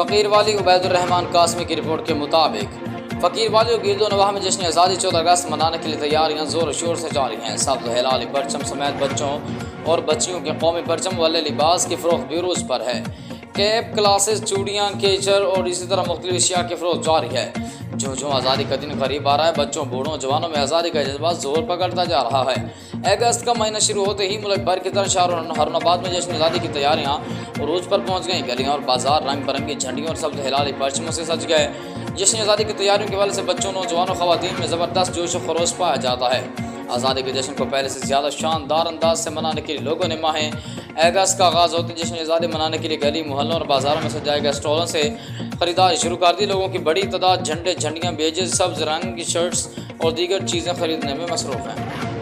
फ़कीर वाली उबैदुर्रहमान कासमी की रिपोर्ट के मुताबिक फ़कीर वाली और गिरदो नवाह में जश्न आज़ादी 14 अगस्त मनाने के लिए तैयारियां ज़ोर शोर से जारी हैं। सब्ज़ हिलाली परचम समेत बच्चों और बच्चियों के कौमी परचम वाले लिबास की फ़रोख्त बेरोज़ पर है। कैप, क्लासेस, चूड़ियाँ, केचर और इसी तरह मुख्तलिफ अशिया की फ़रोख्त जारी है। जो आज़ादी का दिन करीब आ रहा है, बच्चों, बूढ़ों, जवानों में आज़ादी का जज्बा जोर पकड़ता जा रहा है। अगस्त का महीना शुरू होते ही मुल्क भर की तरह शहर हरनाबाद में जश्न आज़ादी की तैयारियां उरूज पर पहुंच गईं। गलियां और बाजार रंग बिरंगी झंडियों और सब्ज़ हिलाली परचमों से सज गए। जश्न आज़ादी की तैयारियों के हवाले से बच्चों, नौजवानों, ख़वातीन में ज़बरदस्त जोश व खरोश पाया जाता है। आज़ादी के जश्न को पहले से ज़्यादा शानदार अंदाज से मनाने के लिए लोगों ने माह अगस्त का आगाज़ होते जश्न आज़ादी मनाने के लिए गली, मोहल्लों और बाज़ारों में सजाए गए स्टॉलों से ख़रीदारी शुरू कर दी। लोगों की बड़ी तादाद झंडे, झंडियाँ, बेजेस, सब्ज़ रंग की शर्ट्स और दीगर चीज़ें खरीदने में मसरूफ़ हैं।